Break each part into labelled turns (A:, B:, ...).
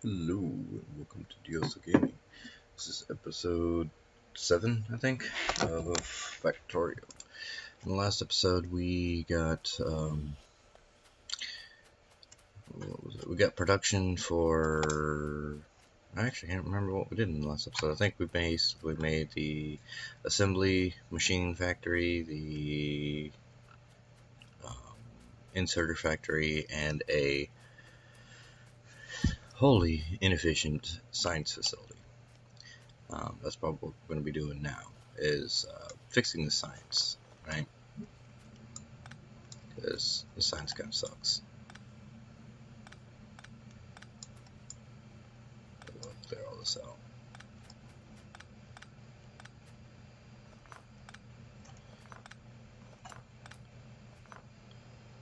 A: Hello and welcome to Diosa Gaming. This is episode 7, I think, of Factorio. In the last episode, we got what was it? We got production for. I actually can't remember what we did in the last episode. I think we made the assembly machine factory, the inserter factory, and a wholly inefficient science facility. That's probably what we're going to be doing now, is fixing the science, right? Because the science kind of sucks. We'll clear all this out.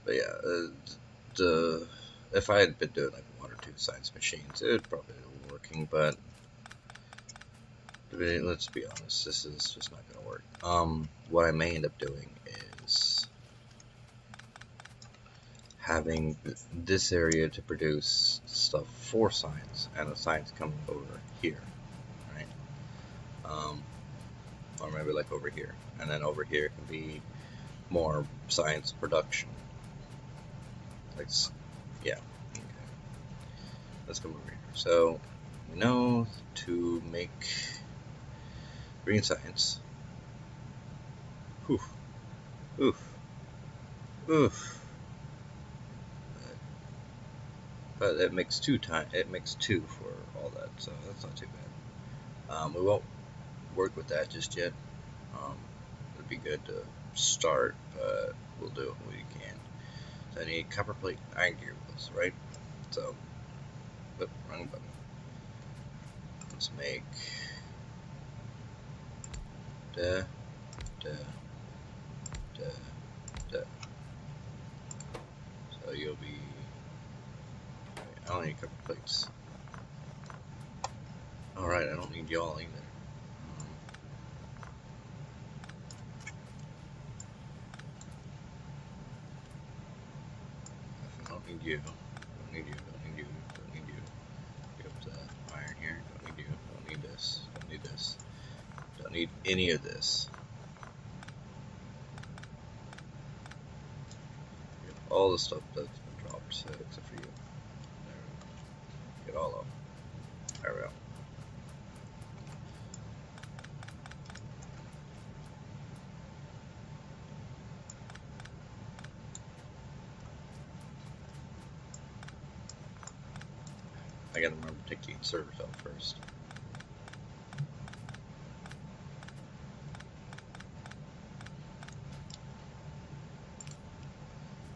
A: But yeah, if I had been doing like 1 or 2 science machines, it would probably be working, but let's be honest, this is just not going to work. What I may end up doing is having this area to produce stuff for science, and the science coming over here, right? Or maybe like over here, and then over here can be more science production. Like, yeah, okay. Let's come over here. So we know to make green science. Oof, oof, oof. But it makes 2 times. It makes 2 for all that, so that's not too bad. We won't work with that just yet. It'd be good to start, but we'll do what we can. So I need copper plate, iron gear wheels, right? So, wrong button. Let's make da. So you'll be. I don't need copper plates. Alright, I don't need y'all either. I don't need you. Don't need you. Don't need you. Don't need you. Get up to iron here. Don't need you. Don't need this. Don't need this. Don't need any of this. All the stuff that's been dropped, except for you. There we go. Get all of them. There we go. I gotta remember to take the inserters out first.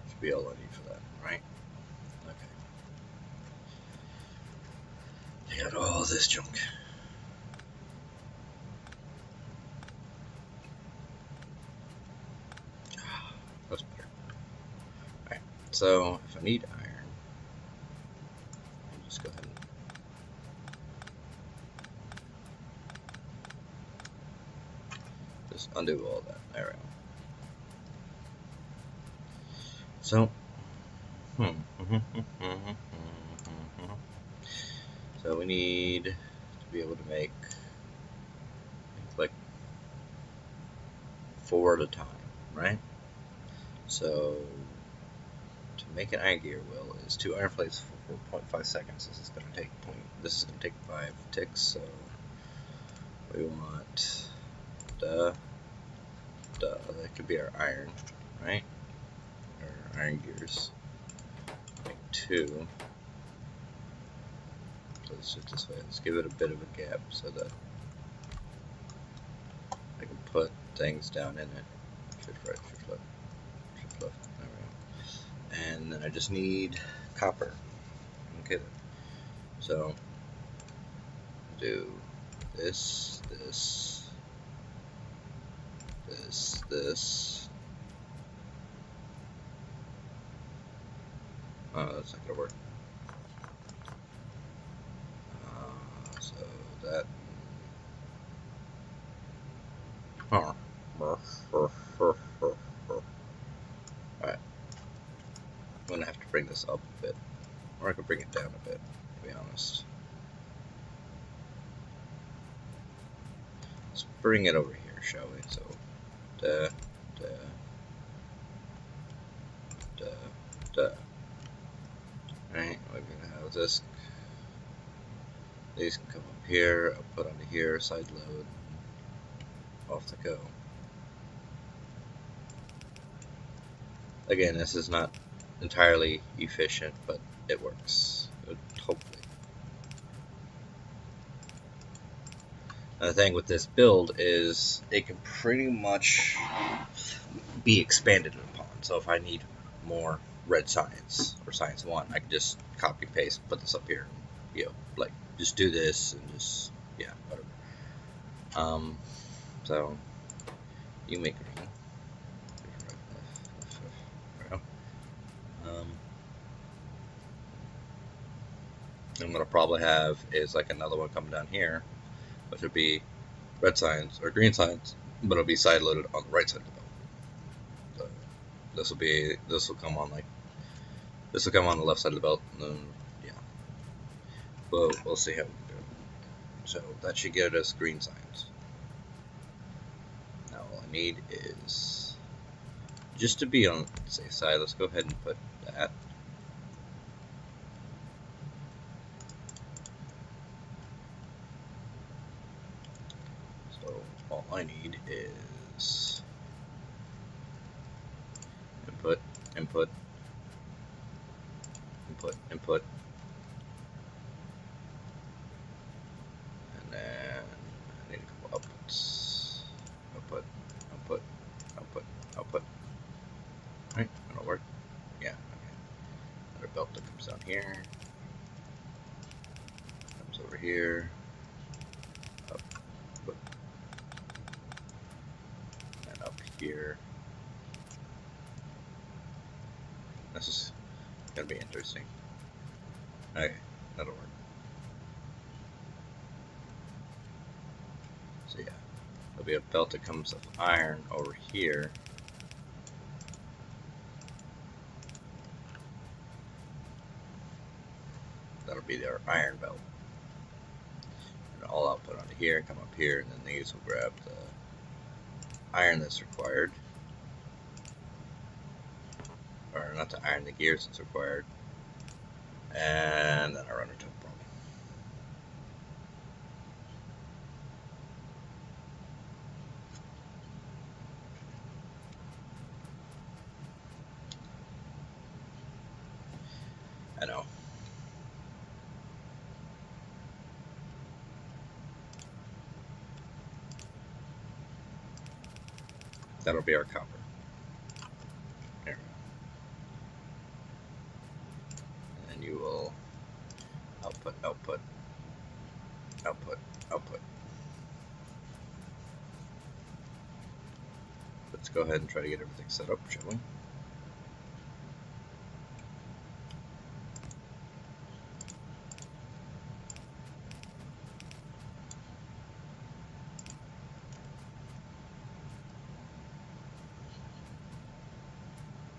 A: Should be all I need for that, right? Okay. I got all this junk. That's better. Alright, so if I need iron, I'll just go ahead and just undo all that. There we go. So, so we need to be able to make like 4 at a time, right? So to make an iron gear wheel is 2 iron plates for 4.5 seconds. This is going to take 5 ticks. So we want that could be our iron, right? Or iron gears. Make 2. So let's do it this way. Let's give it a bit of a gap so that I can put things down in it. Shift right, shift left, shift left. There we go. And then I just need copper. Okay. So do this. Oh, that's not gonna work. So that. Alright. I'm gonna have to bring this up a bit. Or I could bring it down a bit, to be honest. bring it over here, shall we? So, da, da, da, da. Alright, we're gonna have this. These can come up here, I'll put onto here, side load, off they go. Again, this is not entirely efficient, but it works. Hopefully. And the thing with this build is it can pretty much be expanded upon. So if I need more red science or science 1, I can just copy paste, put this up here. You know, like just do this and just, yeah, whatever. So you make green. And what I'll probably have is like another one coming down here, which would be red science or green science, but it'll be side loaded on the right side of the belt. So this will come on the left side of the belt, and then yeah, we'll see how we do it. So that should get us green science. Now all I need is just to be on the safe side. Let's go ahead and put that. So all I need is input, input, input, input, and then I need a couple outputs. Output, output, output, output. Alright, that'll work. Yeah, okay. Another belt that comes down here. Comes over here. Up, and up here. This is gonna be interesting. Okay, that'll work. So yeah, there'll be a belt that comes of iron over here. That'll be our iron belt. And all output onto here, come up here, and then these will grab the iron that's required. Or not the iron, the gears that's required. And then I run into a problem. I know. That'll be our copper. There we go. And then you will output, output, output, output. Let's go ahead and try to get everything set up, shall we?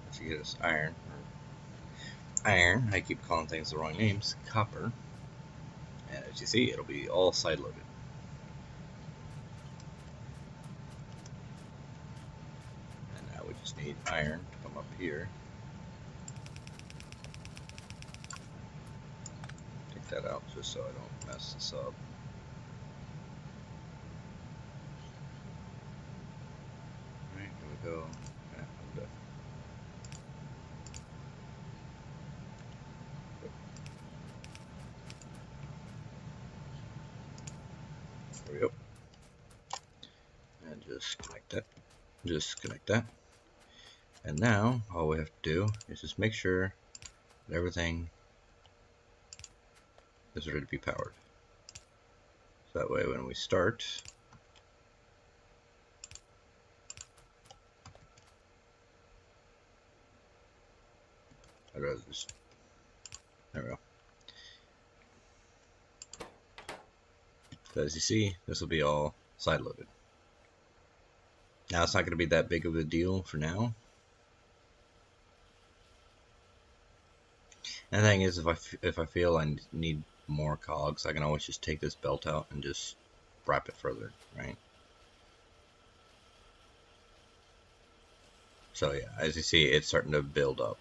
A: Let's get us iron. Iron, I keep calling things the wrong names, copper. And as you see, it'll be all side loaded. And now we just need iron to come up here. Take that out just so I don't mess this up. Alright, here we go. Yeah, I'm done. There we go. And just connect that. Just connect that. And now all we have to do is just make sure that everything is ready to be powered. So that way when we start, I'd rather just, there we go. So as you see, this will be all side loaded. Now it's not going to be that big of a deal for now. And the thing is, if I feel I need more cogs, I can always just take this belt out and just wrap it further, right? So yeah, as you see, it's starting to build up.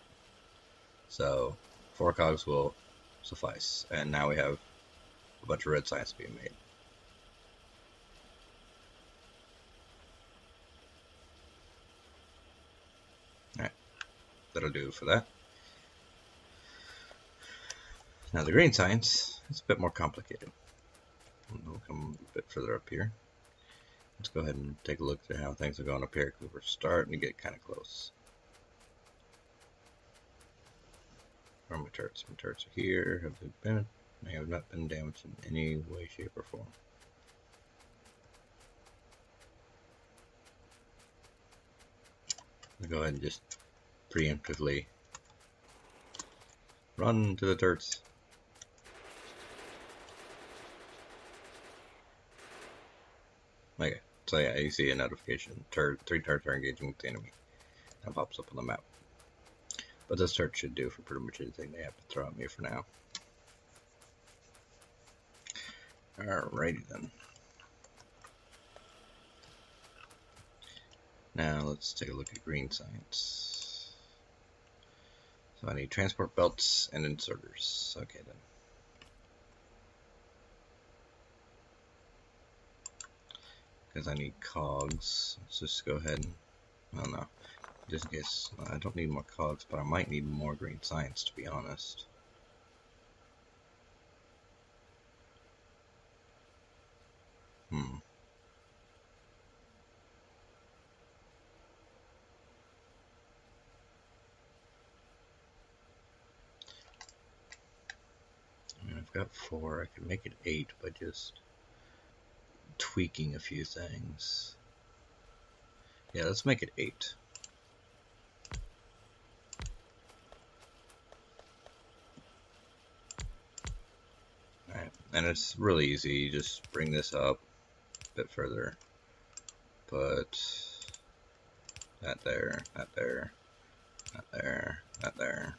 A: So 4 cogs will suffice, and now we have a bunch of red science being made. Alright, that'll do for that. Now the green science is a bit more complicated. We'll come a bit further up here. Let's go ahead and take a look at how things are going up here, because we're starting to get kind of close. Where are my turrets? My turrets are here. Have they been? They have not been damaged in any way, shape, or form. I'll go ahead and just preemptively run to the turrets. Okay, so yeah, you see a notification. 3 turrets are engaging with the enemy. That pops up on the map. But this turret should do for pretty much anything they have to throw at me for now. Alrighty then. Now let's take a look at green science. So I need transport belts and inserters. Okay then. Because I need cogs. Let's just go ahead and, well, no, just in case. I don't need more cogs, but I might need more green science, to be honest. I mean, I've got 4. I can make it 8 by just tweaking a few things. Yeah, let's make it 8. Alright, and it's really easy. You just bring this up a bit further. Put that there, that there, that there, that there,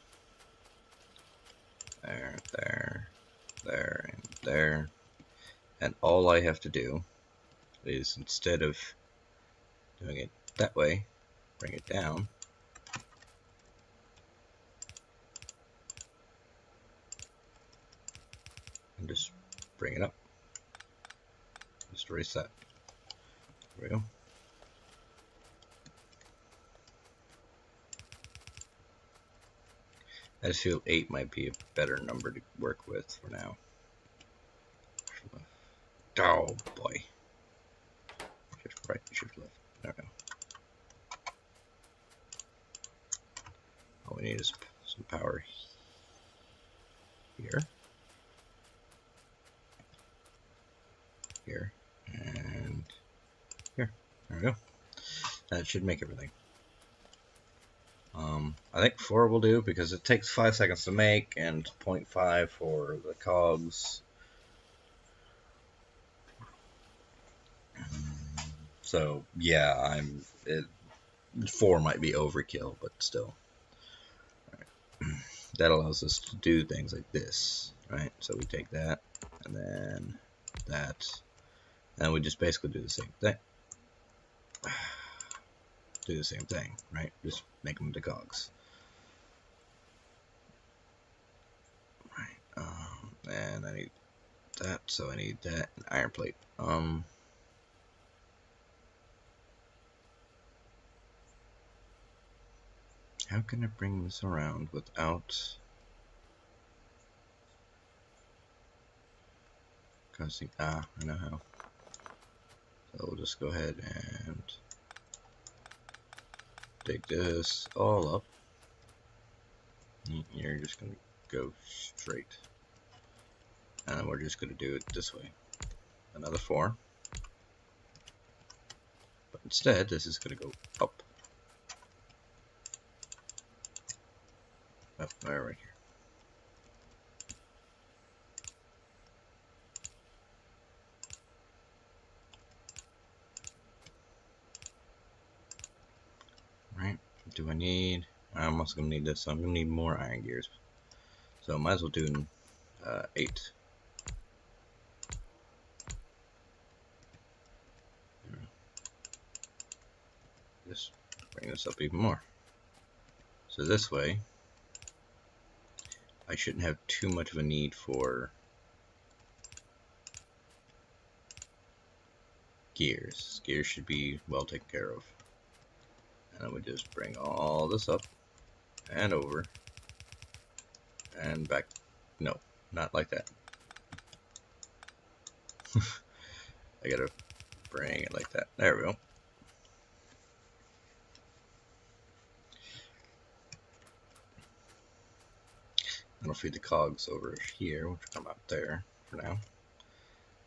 A: there, there, there, and there. And all I have to do is, instead of doing it that way, bring it down. And just bring it up. Just erase that. There we go. I just feel 8 might be a better number to work with for now. Oh boy. Shift right, shift left. There we go. All we need is some power here. Here. And here. There we go. That should make everything. I think 4 will do because it takes 5 seconds to make and 0.5 for the cogs. So yeah, 4 might be overkill, but still. Right. That allows us to do things like this, right? So we take that and then that, and we just basically do the same thing. Do the same thing, right? Just make them into cogs. Right. And I need that, so I need that and iron plate. How can I bring this around without causing? I know how. So we'll just go ahead and take this all up. You're just gonna go straight, and then we're just gonna do it this way. Another 4, but instead this is gonna go up. Up there, right here. Right, do I need, I'm also going to need this, so I'm going to need more iron gears. So I might as well do 8. Just bring this up even more. So this way, I shouldn't have too much of a need for gears. Gears should be well taken care of. And then we just bring all this up and over and back. No, not like that. I gotta bring it like that. There we go. That'll feed the cogs over here, which will come out there for now.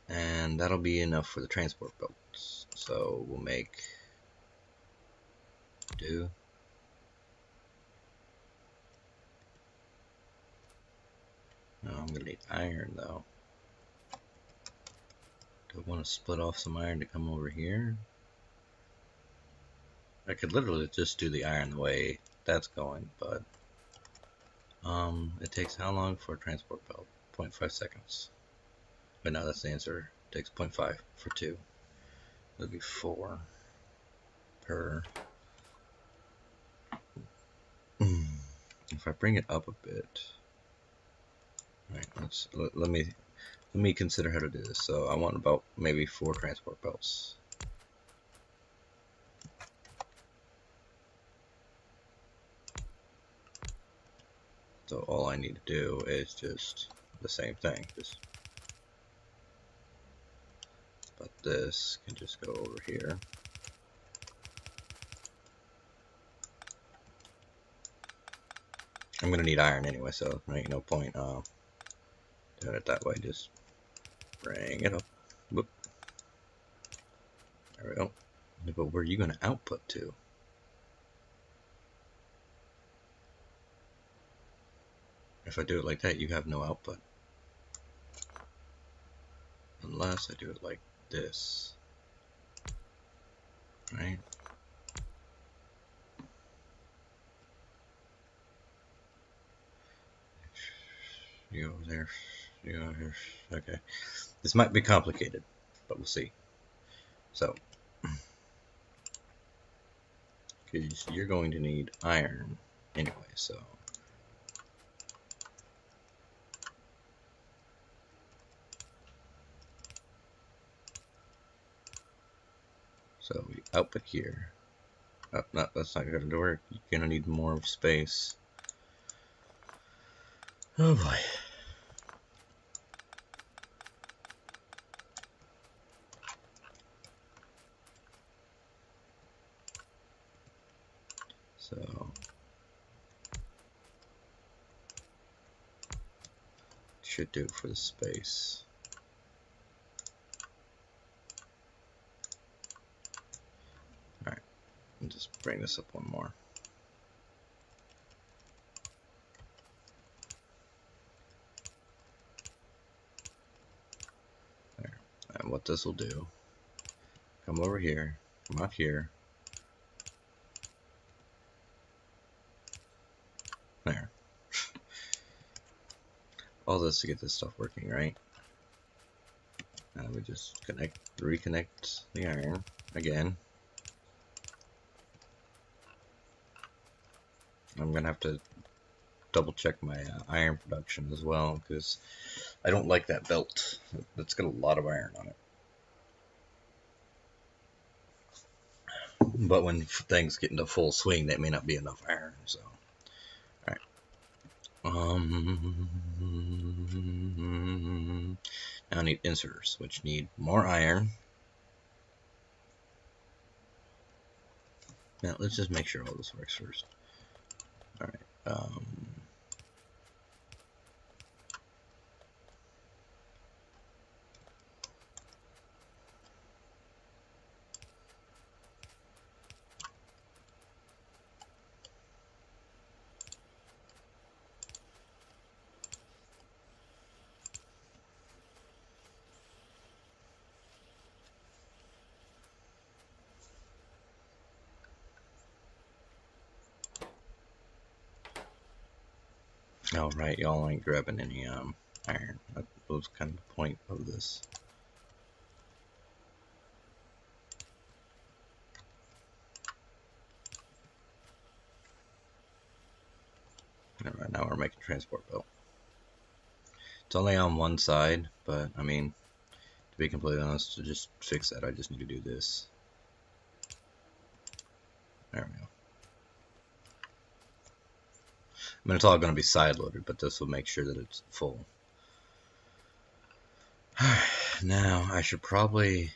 A: And that'll be enough for the transport belts. So we'll make do. No, I'm gonna need iron though. Do I want to split off some iron to come over here? I could literally just do the iron the way that's going, but it takes how long for a transport belt? 0.5 seconds. But no, that's the answer. It takes 0.5 for 2. That'd be 4 per. If I bring it up a bit, right? Let me consider how to do this. So I want about maybe 4 transport belts. So all I need to do is just the same thing. But this can just go over here. I'm gonna need iron anyway, so there ain't no point doing it that way. Just bring it up. Whoop. There we go. But where are you gonna output to? If I do it like that, you have no output. Unless I do it like this. Right? You over there. You over here. Okay. This might be complicated, but we'll see. So, because you're going to need iron anyway, so. So we output here. Oh, no, that's not going to work. You're going to need more space. Oh boy. So should do it for the space. Alright, and just bring this up one more. There. And what this will do, come over here, come out here. There. All this to get this stuff working, right? Now we just reconnect the iron again. I'm gonna have to double check my iron production as well, because I don't like that belt. That's got a lot of iron on it. But when things get into full swing, that may not be enough iron. So, all right. Now I need inserters, which need more iron. Now let's just make sure all this works first. All right. Oh, right, y'all ain't grabbing any iron. That was kind of the point of this. Alright, now we're making transport belt. It's only on one side, but I mean, to be completely honest, to just fix that, I just need to do this. There we go. I mean, it's all going to be side loaded, but this will make sure that it's full. Now, I should probably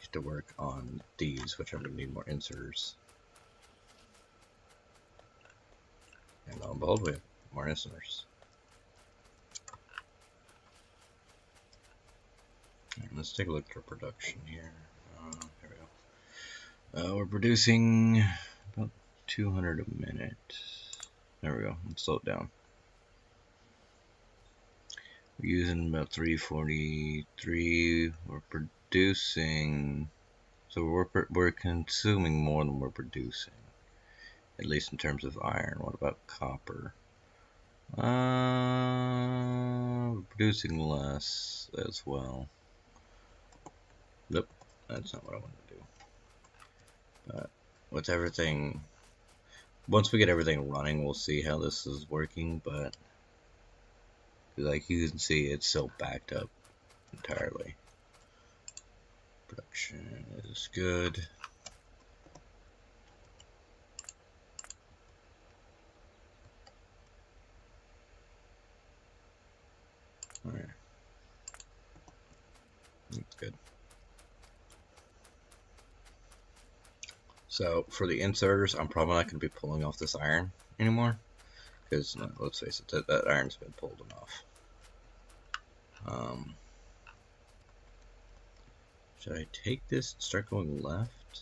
A: get to work on these, which I'm going to need more inserters. And lo and behold, we have more inserters. Right, let's take a look at our production here. Here we go. We're producing about 200 a minute. There we go. Let's slow it down. We're using about 343. We're producing, so we're consuming more than we're producing, at least in terms of iron. What about copper? We're producing less as well. Nope, that's not what I want to do. But with everything, once we get everything running, we'll see how this is working. But like you can see, it's still backed up entirely. Production is good. Alright. That's good. So for the inserters, I'm probably not going to be pulling off this iron anymore. Because, let's face it, that iron's been pulled enough. Should I take this and start going left?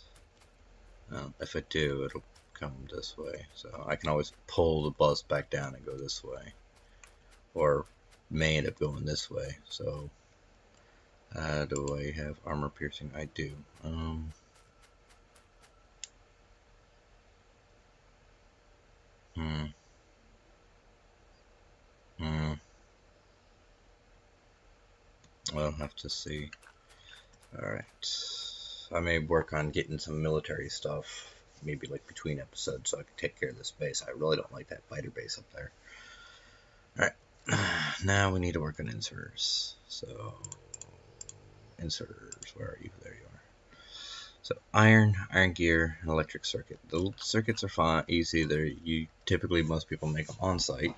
A: If I do, it'll come this way. So I can always pull the bus back down and go this way. Or may end up going this way. So, do I have armor piercing? I do. I'll have to see. Alright. I may work on getting some military stuff, maybe like between episodes, so I can take care of this base. I really don't like that fighter base up there. Alright. Now we need to work on inserters. So, inserters, where are you? There you are. So, iron gear, and electric circuit. The circuits are fine, easy. Most people make them on site.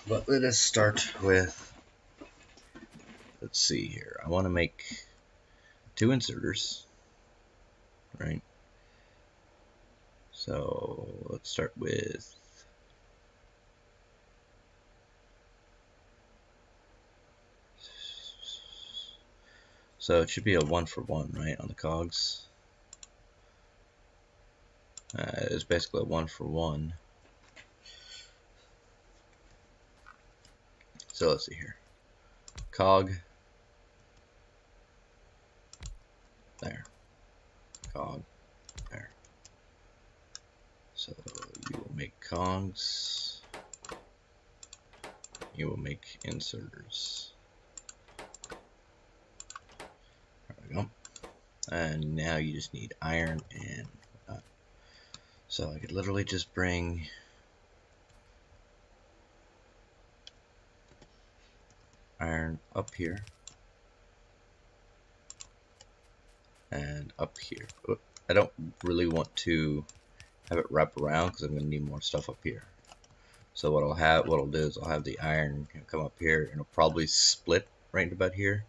A: But let us start with, let's see here. I want to make 2 inserters, right? So let's start with it should be a 1-for-1, right, on the cogs. It's basically a 1-for-1. So let's see here. Cog. There. Cog. There. So you will make cogs. You will make inserters. There we go. And now you just need iron and whatnot. So I could literally just bring iron up here and up here. I don't really want to have it wrap around because I'm going to need more stuff up here. So what I'll do is I'll have the iron come up here and it'll probably split right about here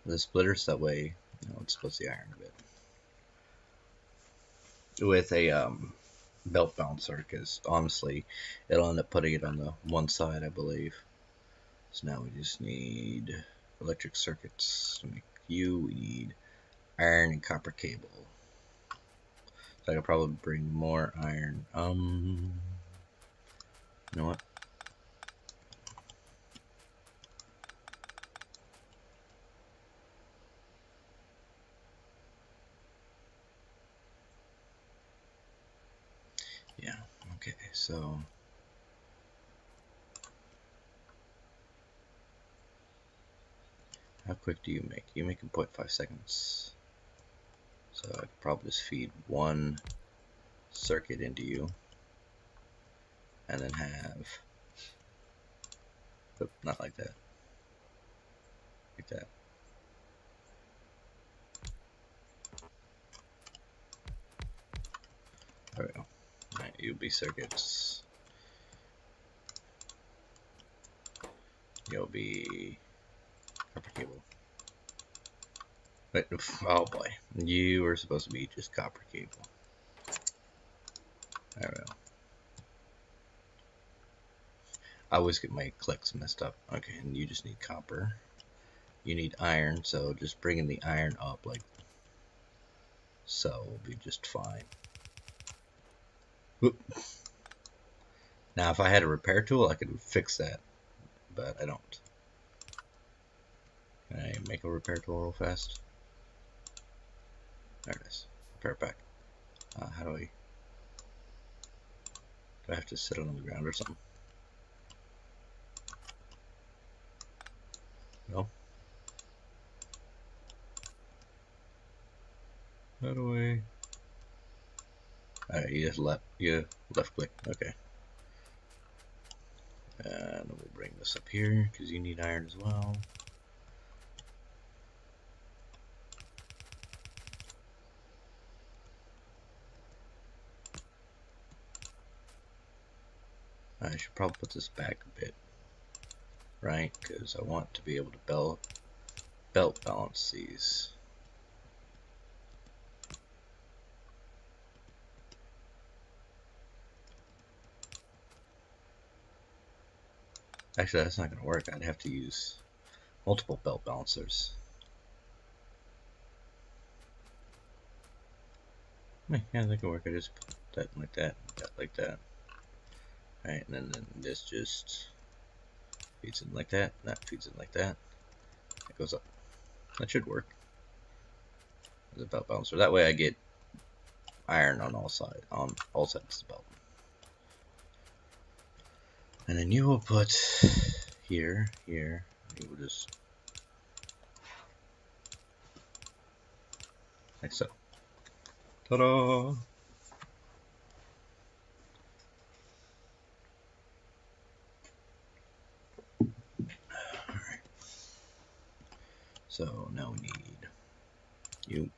A: with the splitters. That way, it splits the iron a bit. With a belt bouncer, because honestly, it'll end up putting it on the one side, I believe. So now we just need electric circuits to make you. We need iron and copper cable. So I could probably bring more iron. You know what? Yeah, okay, so how quick do you make? You make in 0.5 seconds. So I could probably just feed 1 circuit into you, and then have, oop, not like that, like that. There we go. Alright, you'll be circuits. You'll be copper cable. Wait, oh boy, you were supposed to be just copper cable. There we go. I always get my clicks messed up. Okay, and you just need copper. You need iron, so just bringing the iron up like so will be just fine. Whoop. Now, if I had a repair tool, I could fix that, but I don't. Can I make a repair tool real fast? There it is. Repair pack. How do I have to sit it on the ground or something? No. How do I? Alright, you just left click. Okay. And we'll bring this up here because you need iron as well. I should probably put this back a bit, right? Because I want to be able to belt balance these. Actually, that's not going to work. I'd have to use multiple belt balancers. Yeah, that could work. I just put that like that, that like that. Alright, and then this just feeds in like that, that feeds in like that. It goes up. That should work. As a belt balancer. That way I get iron on all sides of the belt. And then you will put here. You will just like so. Ta-da! Alright. So now we need you,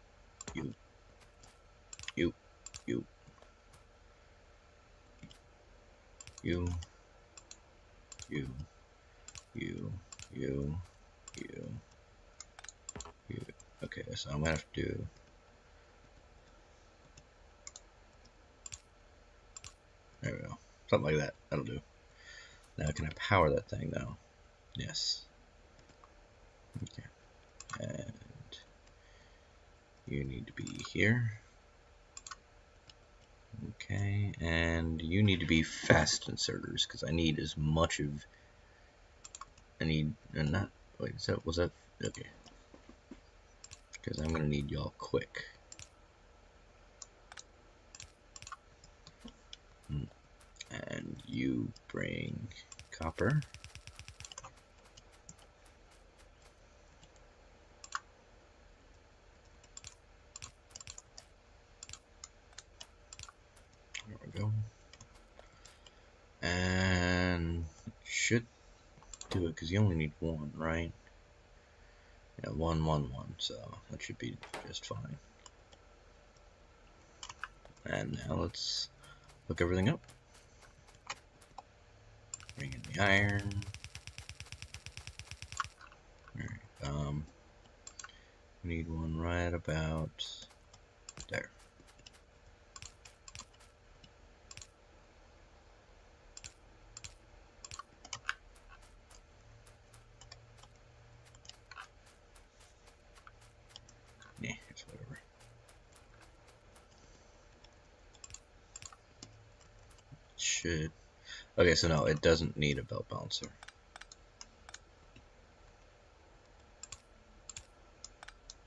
A: you, you, you, you, you, you, you, you, you. Okay, so I'm gonna have to do there we go. Something like that. That'll do. Now can I power that thing though? Yes. Okay. And you need to be here. Okay, and you need to be fast inserters because I need as much of not wait, was that okay? Because I'm gonna need y'all quick. And you bring copper. There we go. And should do it because you only need one, right? Yeah, 1, 1, 1. So that should be just fine. And now let's hook everything up. Bring in the iron. Alright, we need one right about there. Yeah, it's whatever. Should. Okay, so no, it doesn't need a belt balancer.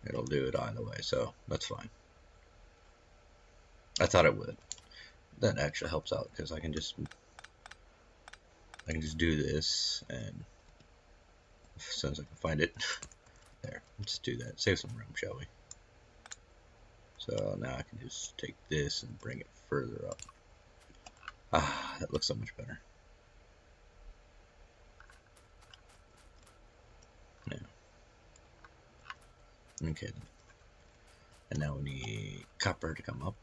A: It'll do it either way, so that's fine. I thought it would. That actually helps out because I can just do this, and as soon as I can find it, there. Let's do that. Save some room, shall we? So now I can just take this and bring it further up. Ah, that looks so much better. Yeah. Okay then. And now we need copper to come up.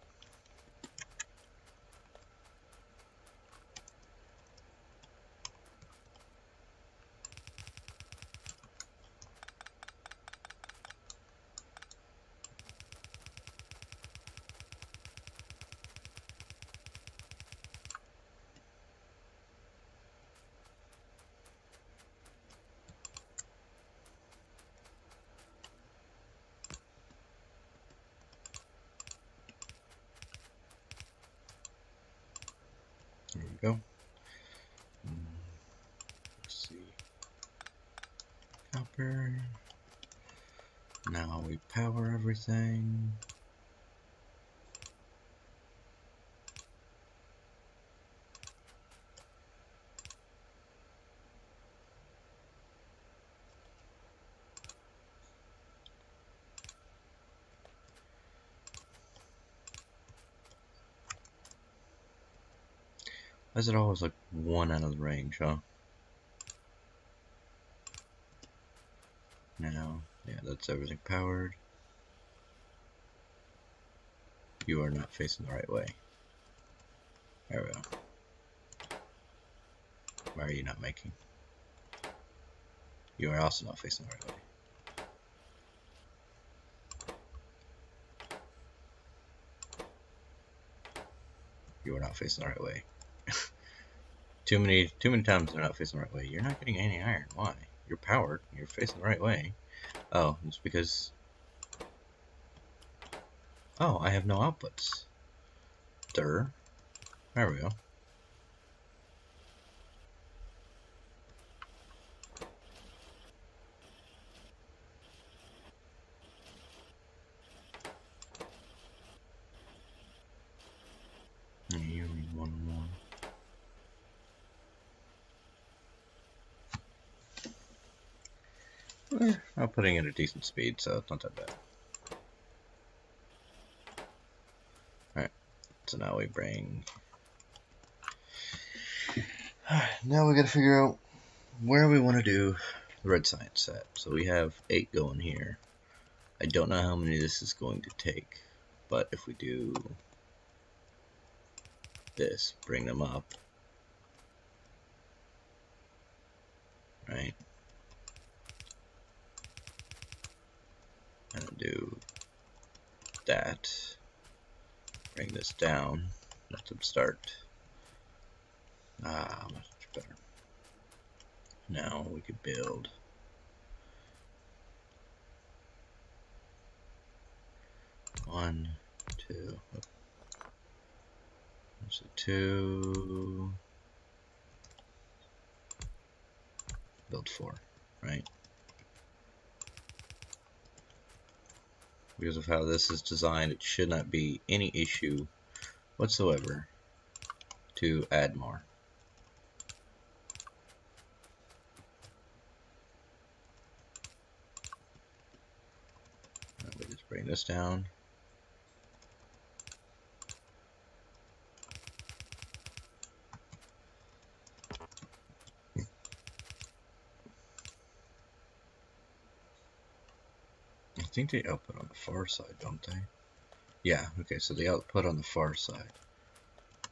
A: There we go. Let's see. Copper. Now we power everything. Why is it always like one out of the range, huh? Now, yeah, that's everything powered. You are not facing the right way. There we go. Why are you not making? You are also not facing the right way. You are not facing the right way. Too many times they're not facing the right way. You're not getting any iron. Why? You're powered. You're facing the right way. Oh, it's because... Oh, I have no outputs. There we go. You need one more. I'm putting it at a decent speed, so it's not that bad. Alright, so now we bring... Now we gotta figure out where we want to do the red science set. So we have 8 going here. I don't know how many this is going to take, but if we do this, bring them up, right, and then do that, bring this down, let them start. Much better. Now we could build one, two, so 2, build 4, right? Because of how this is designed, it should not be any issue whatsoever to add more. We just bring this down. I think they output on the far side, don't they? Yeah, okay, so they output on the far side.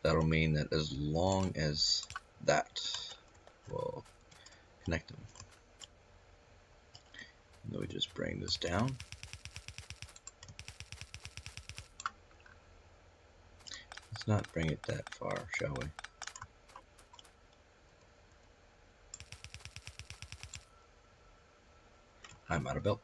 A: That'll mean that as long as that will connect them. And then we just bring this down. Let's not bring it that far, shall we? I'm out of belt.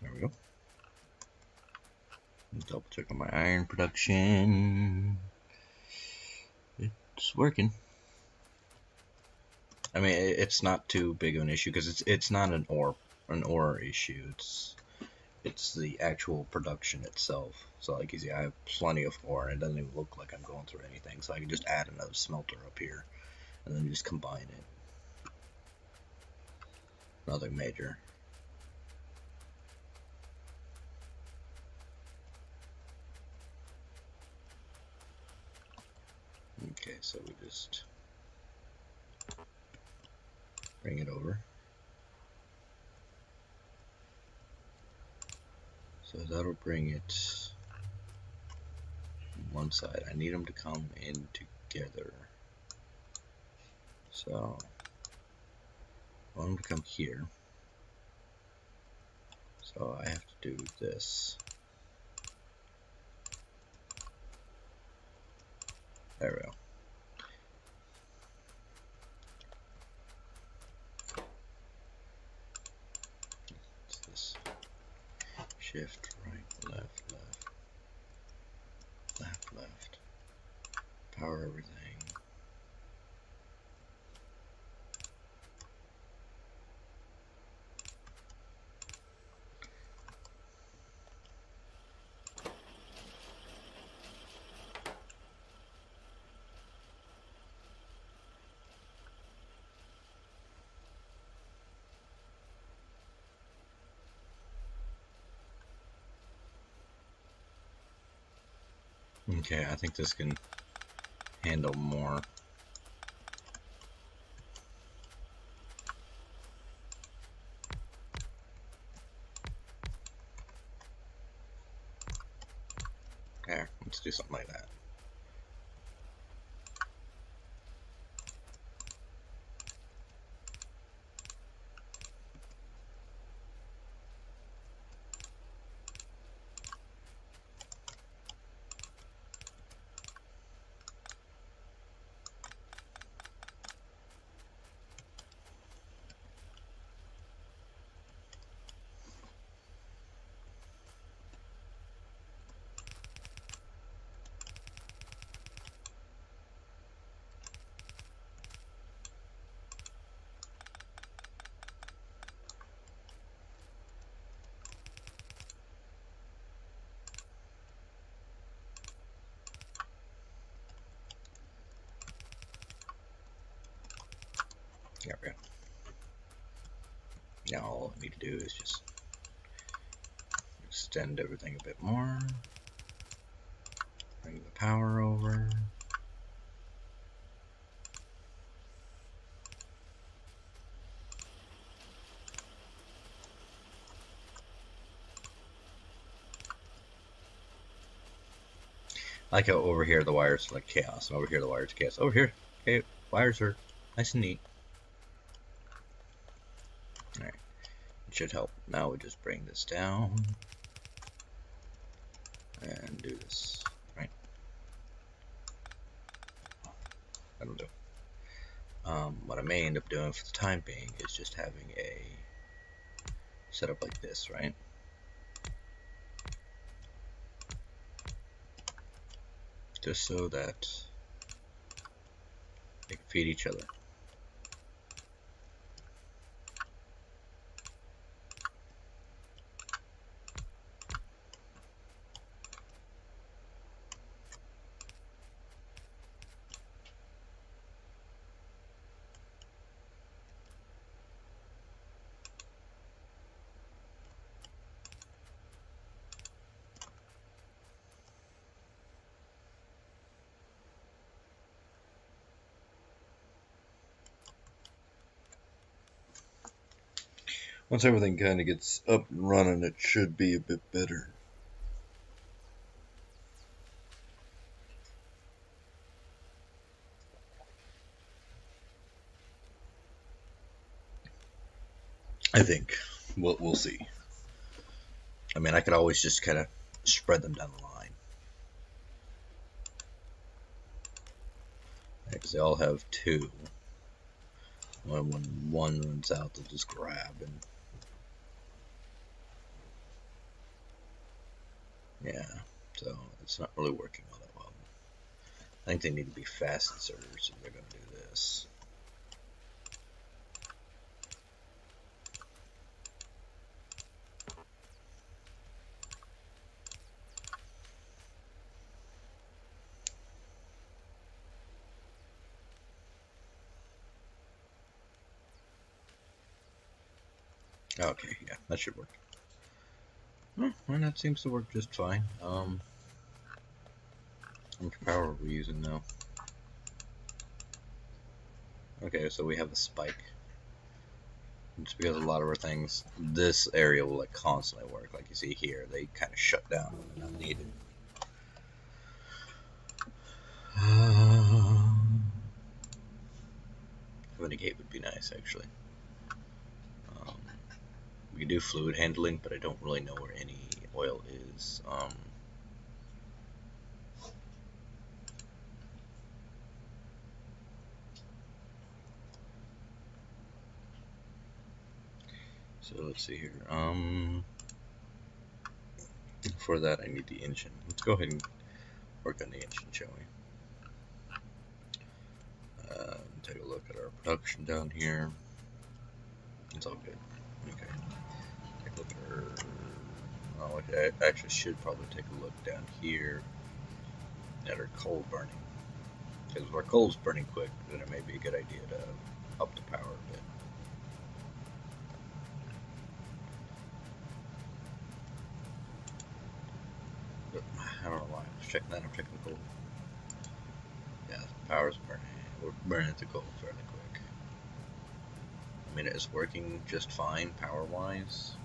A: There we go. Double check on my iron production. It's working. I mean, it's not too big of an issue because it's not an ore issue. It's It's the actual production itself. So like you see, I have plenty of ore, and it doesn't even look like I'm going through anything. So I can just add another smelter up here, and then just combine it. Nothing major. Okay, so we just bring it over. So that'll bring it on one side. I need them to come in together. So I want them to come here. So I have to do this. There we go. It's this shift, right, left, left, left, left. Power everything. Okay, I think this can handle more. There, let's do something like that. There we go. Now all I need to do is just extend everything a bit more. Bring the power over. Like how over here the wires are like chaos, and over here the wires are chaos. Over here, okay, wires are nice and neat. Alright, it should help. Now we just bring this down and do this, right? That'll do. What I may end up doing for the time being is just having a setup like this, right? Just so that they can feed each other. Once everything kind of gets up and running, it should be a bit better. I think. We'll see. I mean, I could always just kind of spread them down the line. Because they all have two. When one runs out, they'll just grab and... Yeah, so it's not really working all that well. I think they need to be fast inserters if they're going to do this. Okay, yeah, that should work. Well, that seems to work just fine. How much power are we using now? Okay, so we have a spike. It's because a lot of our things, this area will like constantly work. Like you see here, they kind of shut down when they're not needed. Having a gate would be nice, actually. Um, we can do fluid handling, but I don't really know where any oil is. So let's see here. For that, I need the engine. Let's go ahead and work on the engine, shall we? Take a look at our production down here. It's all good. Okay. Take a look at our. Oh, okay. I actually should probably take a look down here at our coal burning. Because if our coal's burning quick, then it may be a good idea to up the power a bit. But I don't know why. I was checking that. I'm checking the coal. Yeah, the power's burning. We're burning the coal fairly quick. I mean, it's working just fine power-wise.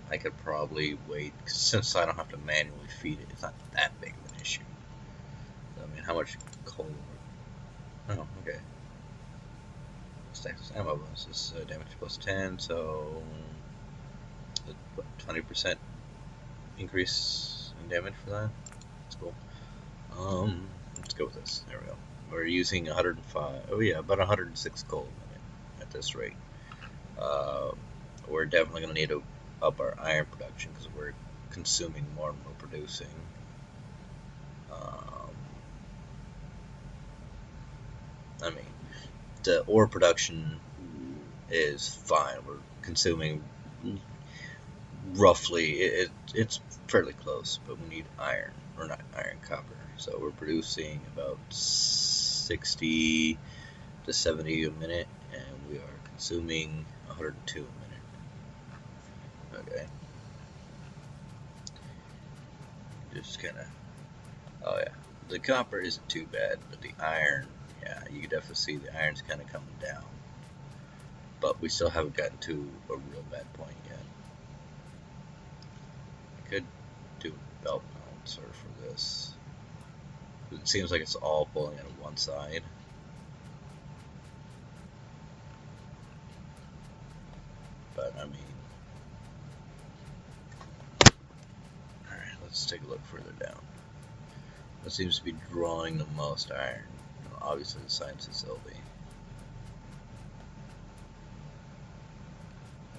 A: I could probably wait, since I don't have to manually feed it, it's not that big of an issue. I mean, how much coal? Oh, okay. Status ammo bonus is damage plus 10, so 20% increase in damage for that. That's cool. Let's go with this. There we go. We're using 105. Oh yeah, about 106 coal at this rate. We're definitely going to need to up our iron production because we're consuming more than we're producing. I mean, the ore production is fine. We're consuming roughly, it's fairly close, but we need iron, or not iron, copper. So we're producing about 60 to 70 a minute, and we are consuming 102 a minute. Okay. Just kind of, oh yeah. The copper isn't too bad, but the iron, yeah, you can definitely see the iron's kind of coming down. But we still haven't gotten to a real bad point yet. I could do a belt balancer for this. It seems like it's all pulling out of one side. But I mean, alright, let's take a look further down. What seems to be drawing the most iron? Well, obviously, the science facility.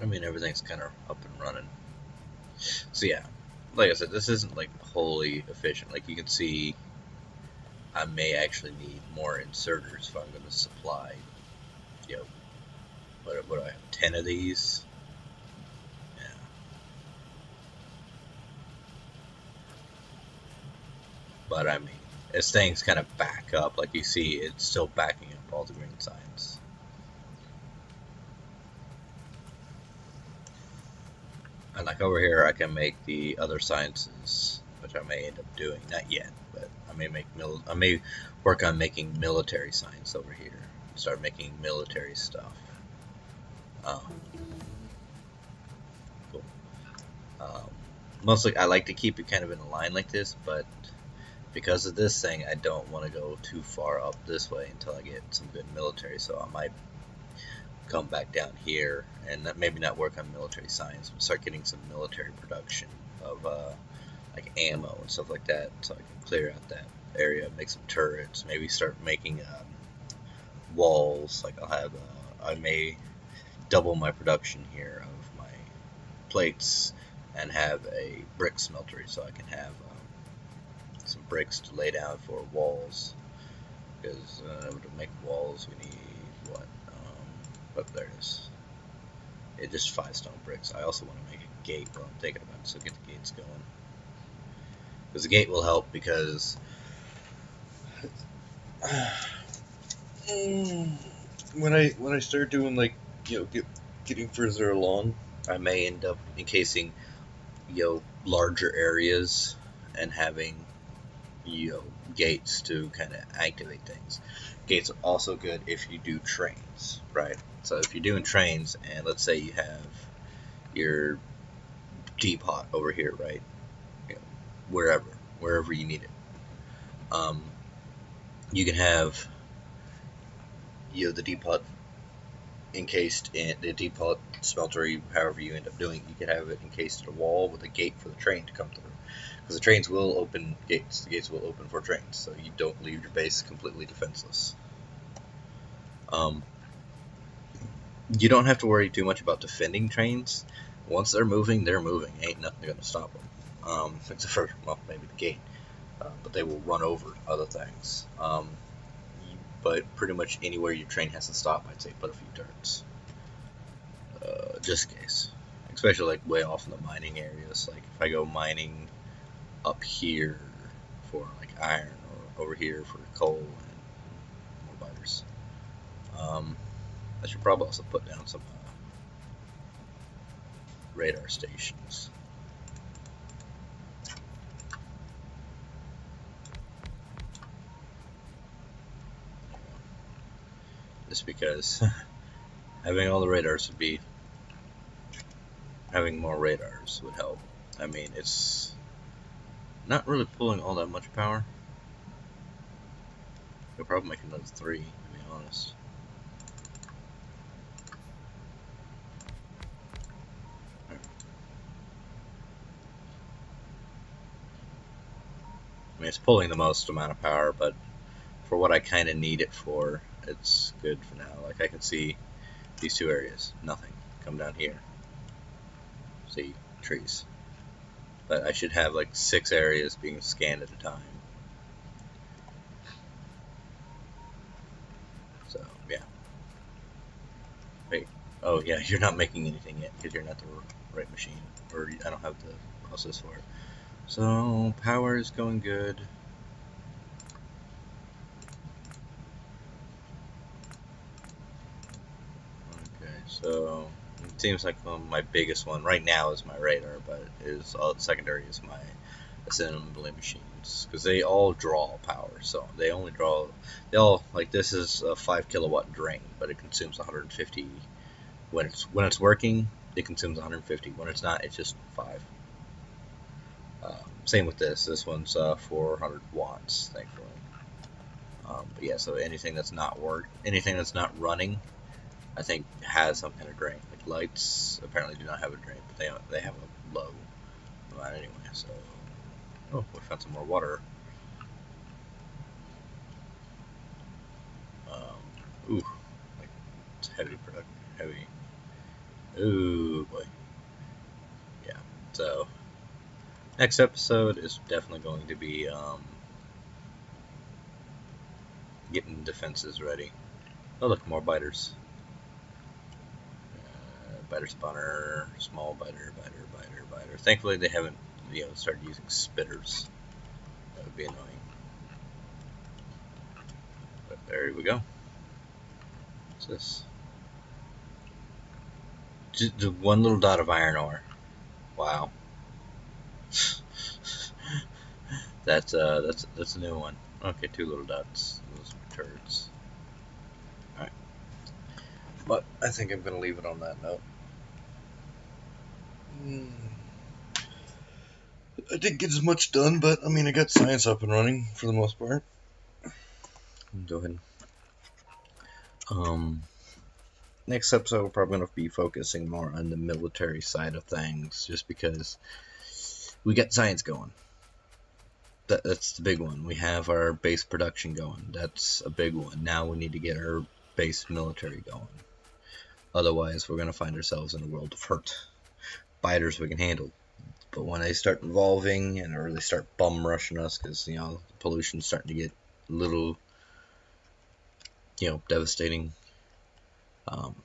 A: I mean, everything's kind of up and running. So yeah, like I said, this isn't like wholly efficient. Like you can see, I may actually need more inserters if I'm going to supply. You know, what do I have? 10 of these. Yeah. But I mean, as things kind of back up, like you see, it's still backing up all the green signs. And like over here, I can make the other sciences, which I may end up doing. Not yet, but I may work on making military science over here. Start making military stuff. Um, cool. Um, Mostly, I like to keep it kind of in a line like this, but because of this thing, I don't want to go too far up this way until I get some good military. So I might come back down here and maybe not work on military science, but start getting some military production of like ammo and stuff like that, so I can clear out that area, make some turrets, maybe start making walls. Like I may double my production here of my plates and have a brick smeltery, so I can have some bricks to lay down for walls. Because to make walls, we need what? Oh, there it is. It just 5 stone bricks. I also want to make a gate while I'm thinking about it, so get the gates going. Because the gate will help because when I start doing like getting further along, I may end up encasing larger areas and having gates to kind of activate things. Gates are also good if you do trains, right? So if you're doing trains, and let's say you have your depot over here, right? You know, wherever you need it. Um, you can have the depot encased in the depot smelter, however you end up doing it. You could have it encased in a wall with a gate for the train to come through. Because the trains will open gates. The gates will open for trains, so you don't leave your base completely defenseless. You don't have to worry too much about defending trains. Once they're moving, Ain't nothing going to stop them. Except for, well, maybe the gate. But they will run over other things. But pretty much anywhere your train has to stop, I'd say put a few turrets. Just in case. Especially like way off in the mining areas. Like if I go mining up here for like iron, or over here for coal and more biters. I should probably also put down some radar stations. Just because having all the radars would be having more radars would help. I mean, it's not really pulling all that much power. Could probably make another 3, to be honest. I mean, it's pulling the most amount of power, but for what I kind of need it for, it's good for now. Like, I can see these 2 areas. Nothing. Come down here. See? Trees. But I should have, like, 6 areas being scanned at a time. So, yeah. Wait. Oh, yeah, you're not making anything yet, because you're not the right machine. Or I don't have the process for it. So, power is going good. Okay, so it seems like my biggest one right now is my radar, but secondary is my assembly machines, because they all draw power. So they all like, this is a 5 kilowatt drain, but it consumes 150 when it's working. It consumes 150. When it's not, it's just 5. Same with this. This one's 400 watts, thankfully. But yeah, so anything that's not running, I think has some kind of drain. Like lights apparently do not have a drain, but they have a low amount anyway. So, oh, we found some more water. Ooh, like it's heavy. Ooh boy, yeah. So next episode is definitely going to be getting defenses ready. Oh look, more biters. Biter spawner, small biter. Thankfully they haven't started using spitters. That would be annoying. But there we go. What's this? Just one little dot of iron ore. Wow. That's a new one. Okay, 2 little dots. Those are turds. Alright. But I think I'm gonna leave it on that note. I didn't get as much done, but I mean, I got science up and running for the most part. Go ahead. Next episode, we're probably going to be focusing more on the military side of things, just because we got science going. That's the big one. We have our base production going. That's a big one. Now we need to get our base military going. Otherwise, we're going to find ourselves in a world of hurt. Biters we can handle. But when they start involving and or they start bum rushing us, because pollution's starting to get a little devastating. So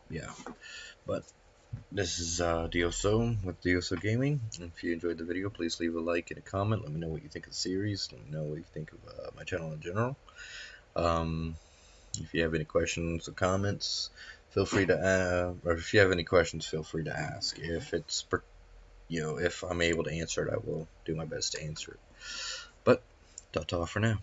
A: yeah, but this is Dioso with Dioso Gaming. If you enjoyed the video, please leave a like and a comment. Let me know what you think of the series. Let me know what you think of my channel in general. If you have any questions or comments, feel free to, or if you have any questions, feel free to ask. If I'm able to answer it, I will do my best to answer it. But, ta-ta for now.